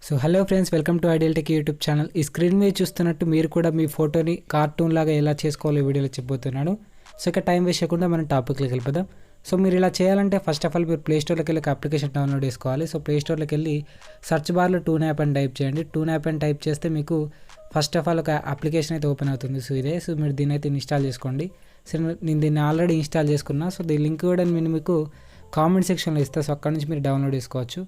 So hello friends, welcome to ideal tech YouTube channel. ఈ screen మీద చూస్తున్నట్టు మీరు కూడా మీ ఫోటోని కార్టూన్ లాగా ఎలా చేసుకోవాలో ఈ వీడియోలో చెప్పబోతున్నాను. సో ఇక టైం వేస్ట్ చేయకుండా మనం టాపిక్లోకి వెళ్ళిపోదాం. సో మీరు ఇలా చేయాలంటే ఫస్ట్ ఆఫ్ ఆల్ మీరు ప్లేస్టోర్లోకి వెళ్ళి ఒక అప్లికేషన్ డౌన్లోడ్ చేసుకోవాలి. సో ప్లేస్టోర్లోకి వెళ్ళి సర్చ్ బార్లో టూన్ యాప్ అని టైప్ చేయండి. టూన్ యాప్ అని టైప్ చేస్తే మీకు ఫస్ట్ ఆఫ్ ఆల్ ఒక అప్లికేషన్ అయితే ఓపెన్ అవుతుంది. సో ఇదే, సో మీరు దీన్ని అయితే ఇన్స్టాల్ చేసుకోండి. సో నేను దీన్ని ఆల్రెడీ ఇన్స్టాల్ చేసుకున్నా. సో దీని లింక్ కూడా నేను మీకు కామెంట్ సెక్షన్లో ఇస్తాను. సో అక్కడ నుంచి మీరు డౌన్లోడ్ చేసుకోవచ్చు.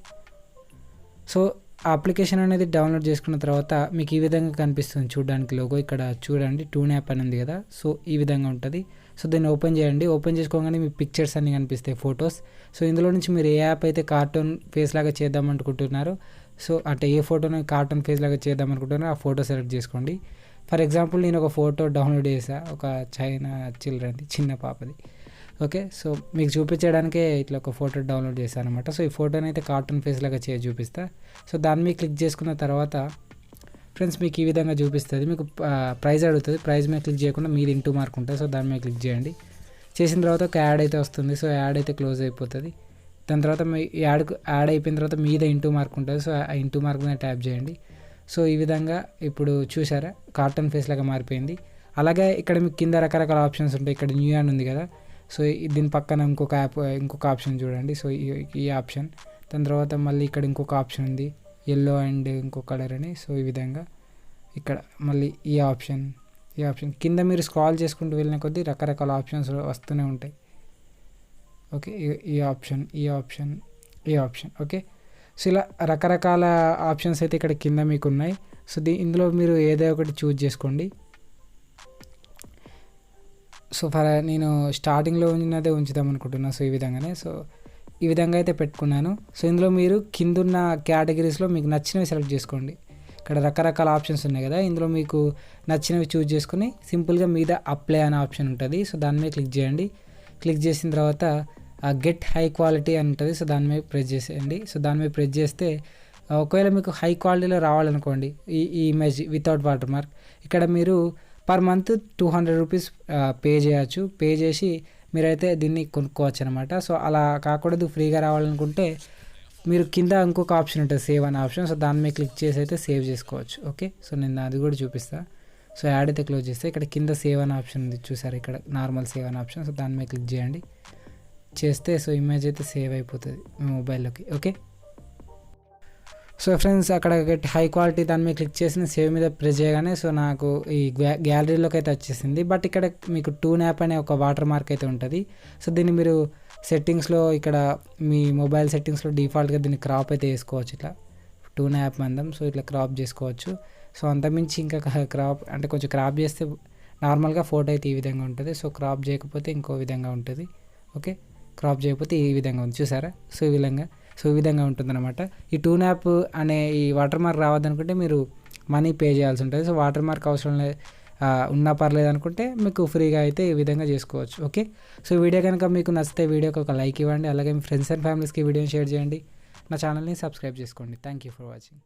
సో ఆ అప్లికేషన్ అనేది డౌన్లోడ్ చేసుకున్న తర్వాత మీకు ఈ విధంగా కనిపిస్తుంది చూడడానికి లోగో. ఇక్కడ చూడండి టూన్ యాప్ అని ఉంది కదా, సో ఈ విధంగా ఉంటుంది. సో దీన్ని ఓపెన్ చేయండి. ఓపెన్ చేసుకోగానే మీ పిక్చర్స్ అన్నీ కనిపిస్తాయి, ఫొటోస్. సో ఇందులో నుంచి మీరు ఏ యాప్ అయితే కార్టూన్ ఫేస్ లాగా చేద్దాం అనుకుంటున్నారో, సో అంటే ఏ ఫోటోని కార్టూన్ ఫేస్ లాగా చేద్దాం అనుకుంటున్నారో ఆ ఫోటో సెలెక్ట్ చేసుకోండి. ఫర్ ఎగ్జాంపుల్ నేను ఒక ఫోటో డౌన్లోడ్ చేశాను, ఒక చైనా చిల్డ్రన్ది, చిన్న పాపది. ఓకే, సో మీకు చూపించడానికే ఇట్లా ఒక ఫోటో డౌన్లోడ్ చేశాను అనమాట. సో ఈ ఫోటోని అయితే కార్టూన్ ఫేస్ లాగా చూపిస్తా. సో దాని మీద క్లిక్ చేసుకున్న తర్వాత ఫ్రెండ్స్ మీకు ఈ విధంగా చూపిస్తుంది. మీకు ప్రైజ్ అడుగుతుంది. ప్రైజ్ మీద క్లిక్ చేయకుండా మీది ఇంటూ మార్క్ ఉంటుంది. సో దాని మీద క్లిక్ చేయండి. చేసిన తర్వాత ఒక యాడ్ అయితే వస్తుంది. సో యాడ్ అయితే క్లోజ్ అయిపోతుంది. దాని తర్వాత మీ యాడ్ అయిపోయిన తర్వాత మీద ఇంటూ మార్క్ ఉంటుంది. సో ఆ ఇంటూ మార్క్ మీద ట్యాప్ చేయండి. సో ఈ విధంగా ఇప్పుడు చూసారా కార్టూన్ ఫేస్ లాగా మారిపోయింది. అలాగే ఇక్కడ మీకు కింద రకరకాల ఆప్షన్స్ ఉంటాయి. ఇక్కడ న్యూ యాడ్ ఉంది కదా, సో దీని పక్కన ఇంకొక ఆప్షన్ చూడండి. సో ఈ ఆప్షన్, దాని తర్వాత మళ్ళీ ఇక్కడ ఇంకొక ఆప్షన్ ఉంది, ఎల్లో అండ్ ఇంకో కలర్ అని. సో ఈ విధంగా ఇక్కడ మళ్ళీ ఈ ఆప్షన్ కింద మీరు స్క్రాల్ చేసుకుంటూ వెళ్ళిన కొద్దీ రకరకాల ఆప్షన్స్ వస్తూనే ఉంటాయి. ఓకే, ఈ ఆప్షన్ ఓకే. సో ఇలా రకరకాల ఆప్షన్స్ అయితే ఇక్కడ కింద మీకు ఉన్నాయి. సో ఇందులో మీరు ఏదో ఒకటి చూజ్ చేసుకోండి. సో నేను స్టార్టింగ్లో ఉన్నదే ఉంచుదాం అనుకుంటున్నాను. సో ఈ విధంగానే, సో ఈ విధంగా అయితే పెట్టుకున్నాను. సో ఇందులో మీరు కిందున్న కేటగిరీస్లో మీకు నచ్చినవి సెలెక్ట్ చేసుకోండి. ఇక్కడ రకరకాల ఆప్షన్స్ ఉన్నాయి కదా, ఇందులో మీకు నచ్చినవి చూజ్ చేసుకుని సింపుల్గా మీద అప్లై అనే ఆప్షన్ ఉంటుంది. సో దాని మీద క్లిక్ చేయండి. క్లిక్ చేసిన తర్వాత గెట్ హై క్వాలిటీ అని ఉంటుంది. సో దాని మీద ప్రెస్ చేసేయండి. సో దాని మీద ప్రెస్ చేస్తే ఒకవేళ మీకు హై క్వాలిటీలో రావాలనుకోండి, ఈ ఇమేజ్ వితౌట్ వాటర్ మార్క్, ఇక్కడ మీరు పర్ మంత్ 200 రూపీస్ పే చేయొచ్చు. పే చేసి మీరైతే దీన్ని కొనుక్కోవచ్చు అనమాట. సో అలా కాకూడదు, ఫ్రీగా రావాలనుకుంటే మీరు కింద ఇంకొక ఆప్షన్ ఉంటుంది, సేవ్ అనే ఆప్షన్. సో దాని మీద క్లిక్ చేసి అయితే సేవ్ చేసుకోవచ్చు. ఓకే, సో నేను అది కూడా చూపిస్తాను. సో యాడ్ అయితే క్లోజ్ చేస్తే ఇక్కడ కింద సేవ్ అనే ఆప్షన్ ఉంది చూసారు, ఇక్కడ నార్మల్ సేవ్ అనే ఆప్షన్. సో దాని మీద క్లిక్ చేయండి. చేస్తే సో ఇమేజ్ అయితే సేవ్ అయిపోతుంది మీ మొబైల్లోకి. ఓకే, సో ఫ్రెండ్స్ అక్కడ హై క్వాలిటీ దాని మీద క్లిక్ చేసిన సేవ్ మీద ప్రెస్ చేయగానే సో నాకు ఈ గ్యాలరీలోకి అయితే వచ్చేసింది. బట్ ఇక్కడ మీకు టూన్ యాప్ అనే ఒక వాటర్ మార్క్ అయితే ఉంటుంది. సో దీన్ని మీరు సెట్టింగ్స్లో, ఇక్కడ మీ మొబైల్ సెట్టింగ్స్లో డిఫాల్ట్గా దీన్ని క్రాప్ అయితే వేసుకోవచ్చు. ఇట్లా టూన్ యాప్ మందం, సో ఇట్లా క్రాప్ చేసుకోవచ్చు. సో అంతమించి ఇంకా క్రాప్ అంటే కొంచెం క్రాప్ చేస్తే నార్మల్గా ఫోటో అయితే ఈ విధంగా ఉంటుంది. సో క్రాప్ చేయకపోతే ఇంకో విధంగా ఉంటుంది. ఓకే, క్రాప్ చేయకపోతే ఈ విధంగా ఉంది చూసారా. సో ఈ విధంగా ఉంటుందన్నమాట. ఈ టూన్ యాప్ అనే ఈ వాటర్ మార్క్ రావద్దనుకుంటే మీరు మనీ పే చేయాల్సి ఉంటుంది. సో వాటర్ మార్క్ అవసరం ఉన్నా పర్లేదు అనుకుంటే మీకు ఫ్రీగా అయితే ఈ విధంగా చేసుకోవచ్చు. ఓకే, సో వీడియో కనుక మీకు నచ్చితే వీడియోకి ఒక లైక్ ఇవ్వండి. అలాగే మీ ఫ్రెండ్స్ అండ్ ఫ్యామిలీస్కి వీడియోని షేర్ చేయండి. నా ఛానల్ని సబ్స్క్రైబ్ చేసుకోండి. Thank you for watching.